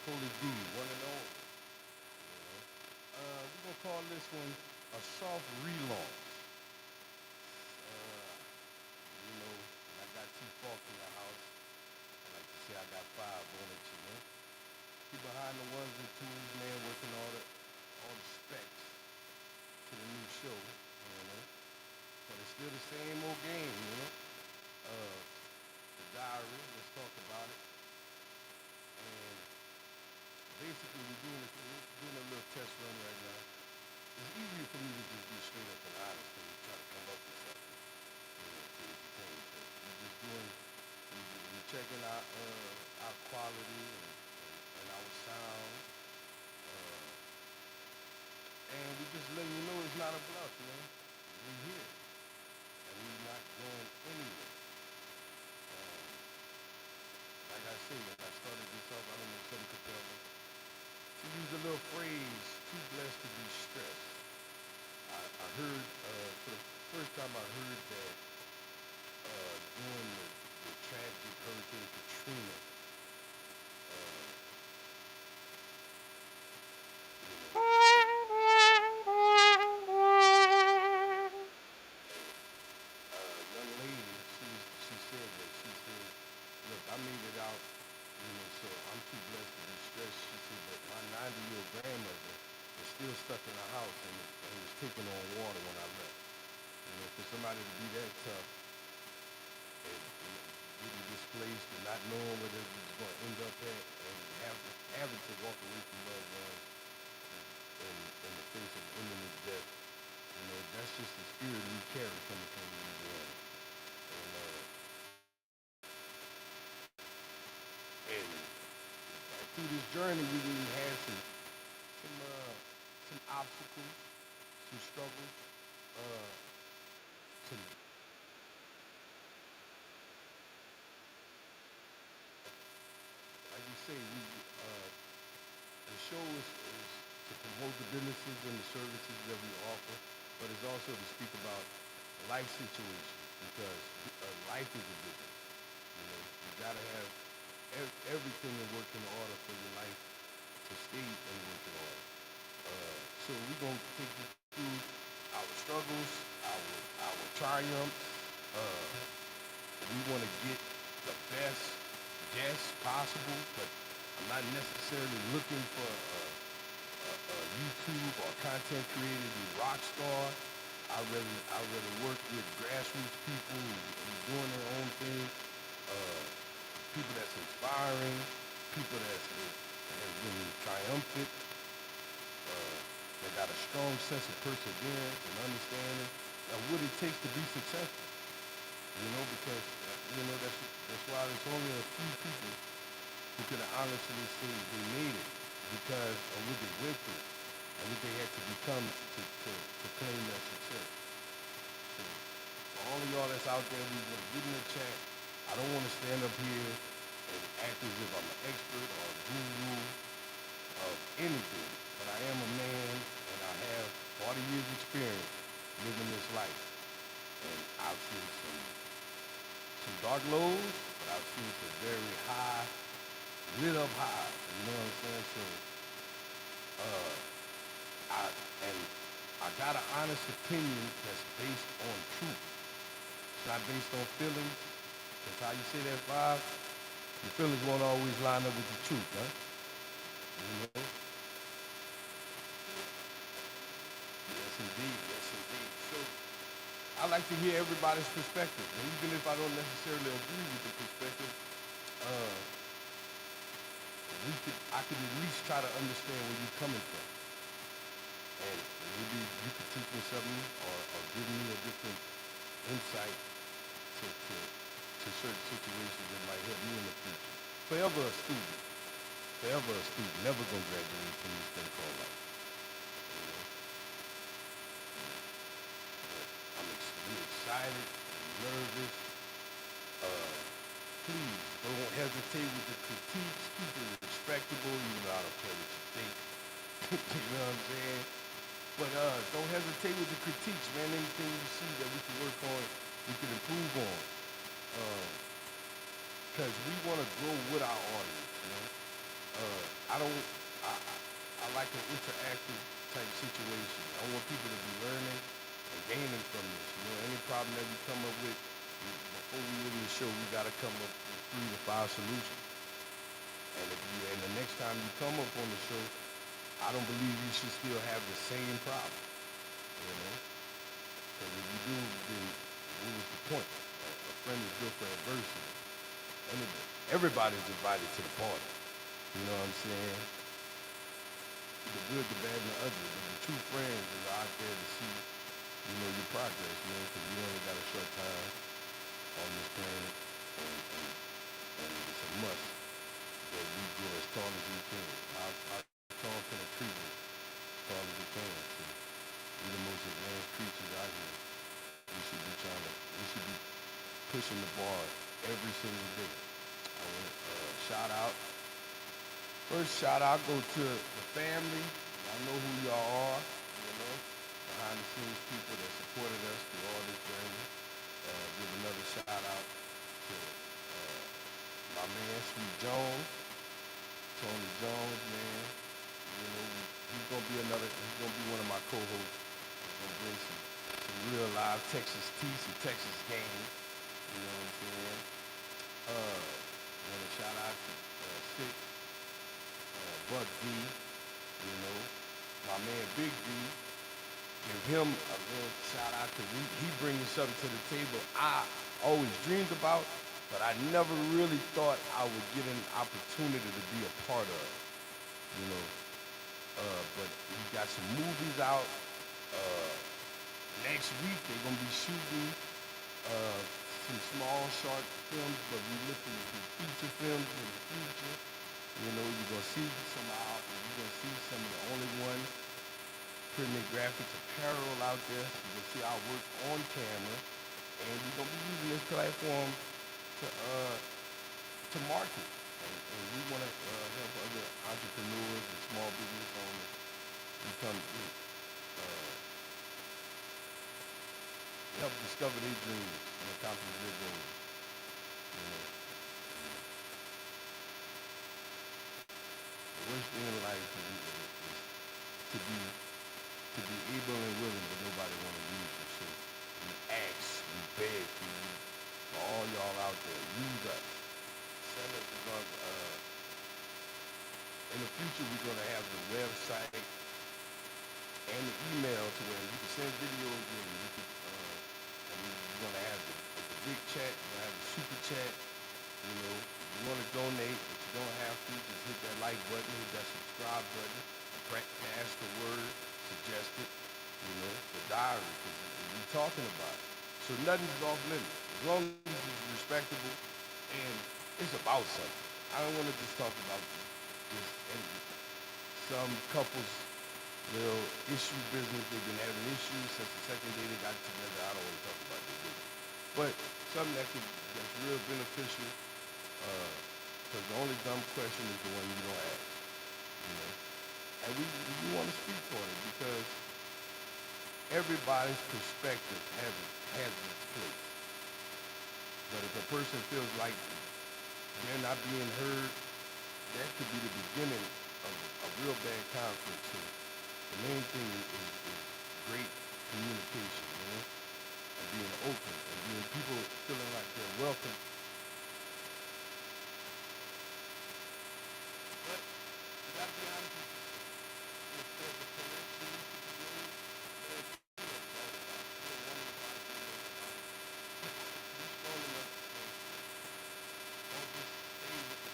Holy D, one and only. You know? We're gonna call this one a soft relaunch. You know, when I got two forks in the house, I like to say I got five on it, you know. Be behind the ones and twos, man, working all the specs to the new show, you know. But it's still the same old game, you know. Uh, the diary, let's talk about it. And basically, we're doing a little test run right now. It's easier for me to just be straight up and honest than to try to come up with something, you know, to entertain. So we're just doing, we're checking our quality and our sound. Uh, and we just letting you know it's not a bluff, man. We're here and we're not going anywhere. Um, like I say, when I started this off, I don't know, something compelled me to use a little phrase, too blessed to be stressed. I heard, for the first time I heard that during the tragic Hurricane Katrina, uh, you know, young lady, she said that. She said, look, I made it out, you know, so I'm too blessed to be stressed. She said, but my 90-year-old grandmother is still stuck in the house and was taking on water when I left. You know, for somebody to be that tough and getting displaced and not knowing where this is going to end up at and having to walk away from loved ones in the face of imminent death, you know, that's just the spirit we carry coming from Louisiana. And, and through this journey, we really had some obstacles, some struggles. Uh, some, like you say, the show is to promote the businesses and the services that we offer, but it's also to speak about life situations because life is a business. You know, you gotta have everything in working order for your life to stay in working order. So we're gonna take you through our struggles, our triumphs. We want to get the best guests possible, but I'm not necessarily looking for a YouTube or content creator to rock star. I rather work with grassroots people who doing their own thing, people that's inspiring, people that has been triumphant, that got a strong sense of perseverance and understanding of what it takes to be successful. You know, because that's why there's only a few people who can honestly say they made it because of what they went through and what they had to become to claim that success. So for all of y'all that's out there who's gonna get in the chat, I don't want to stand up here and act as if I'm an expert or a guru of anything, but I am a man and I have 40 years experience living this life. And I've seen some dark lows, but I've seen some very high, lit up highs. You know what I'm saying? So, uh, I and I got an honest opinion that's based on truth. It's not based on feelings. That's how you say that, Bob. Your feelings won't always line up with the truth, huh? You know? Yes, indeed. Yes, indeed. So, I like to hear everybody's perspective, and even if I don't necessarily agree with the perspective, uh, I could at least try to understand where you're coming from, and maybe you could teach me something or give me a different insight to certain situations that might help me in the future. Forever a student, forever a student, never gonna graduate from this thing called life. You know? I'm excited, I'm nervous. Uh, Please don't hesitate with the critiques. Keep it respectable, even though I don't care what you think. You know what I'm saying? But don't hesitate with the critiques, man. Anything you see that we can work on, we can improve on. Because we want to grow with our audience, you know? I I don't. I like an interactive type situation. I want people to be learning and gaining from this. Any problem that we come up with, before we end the show, we got to come up with 3 to 5 solutions. And the next time you come up on the show, I don't believe you should still have the same problem. You know, because if you do, then what was the point? A friend is built for adversity. Everybody's invited to the party. You know what I'm saying? The good, the bad, and the ugly. But the true friends is out there to see, your progress, man. Because we only got a short time on this planet, and it's a must that we grow as tall as we can. How tall can a tree grow? As tall as it can. So we're the most advanced creatures out here. We should be pushing the bar every single day. I want to shout out. First shout out go to the family. I know who y'all are, behind the scenes people that supported us through all this journey. Give another shout out to my man, Sweet Jones, Tony Jones, man. He's gonna be one of my co-hosts. He's gonna bring some real live Texas tea, some Texas game. You know what I'm saying? Want to shout out to Sick, Buck D, my man Big D. Give him a little shout out because he brings something to the table I always dreamed about, but I never really thought I would get an opportunity to be a part of. You know, but he got some movies out. Next week they're gonna be shooting some small short films, but we looking to do feature films in the future. You're gonna see you're gonna see some of the only ones putting their graphics apparel out there. You're gonna see our work on camera, and we're gonna be using this platform to market. And we want to help other entrepreneurs and small business owners become help discover their dreams and accomplish their goals. You know, the worst thing in life is to be able and willing, but nobody want to use you. So we ask, we beg for you, for all y'all out there, use us. Send us. In the future, we're gonna have the website and the email to where you can send videos in. We're gonna have the big chat. We're gonna have the super chat. If you want to donate, but you don't have to, just hit that like button, hit that subscribe button, pass the word, suggest it. The diary, because we're talking about it. So nothing's off limits as long as it's respectable and it's about something. I don't want to just talk about this. And some couples, little issue business, they've been having issues since the second day they got together. I don't want to talk about their business, but something that's real beneficial. Because the only dumb question is the one you don't ask. And we want to speak on it because everybody's perspective has its place. But if a person feels like they're not being heard, that could be the beginning of a real bad conflict. So the main thing is great communication, and being open, and being people feeling like they're welcome. But you gotta be honest with yourself. If there's a correction needs to be made, let it be all about it. You're one of the body about it. Be strong enough to say, don't just stay with the same one.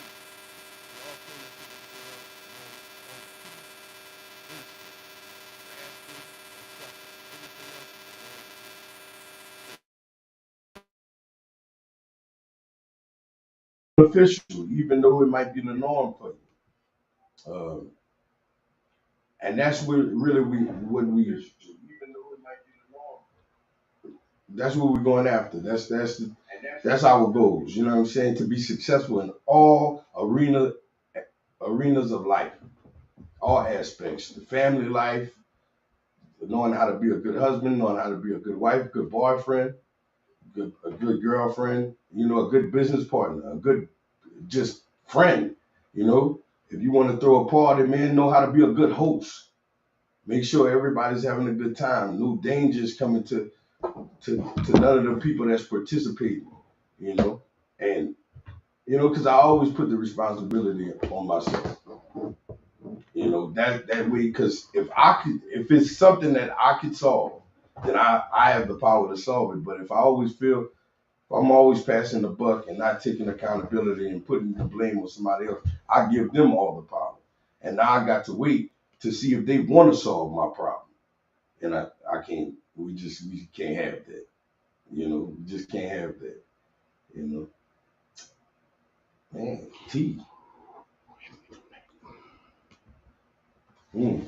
That's crazy. We all came into this world on two instincts, grasping and sucking. Everything else is a learned beneficial, even though it might be the norm for you. And that's what really that's what we're going after. That's our goals. You know what I'm saying? To be successful in all arenas of life, all aspects, the family life, knowing how to be a good husband, knowing how to be a good wife, good boyfriend, a good girlfriend, a good business partner, a good just friend. You know, if you want to throw a party, man, know how to be a good host. Make sure everybody's having a good time. No dangers coming to none of the people that's participating. You know, and because I always put the responsibility on myself. That way, because if it's something that I could solve, then I have the power to solve it. But if I'm always passing the buck and not taking accountability and putting the blame on somebody else, I give them all the power. And now I got to wait to see if they want to solve my problem. And I can't. We can't have that. We just can't have that. You know, man. T. Mm.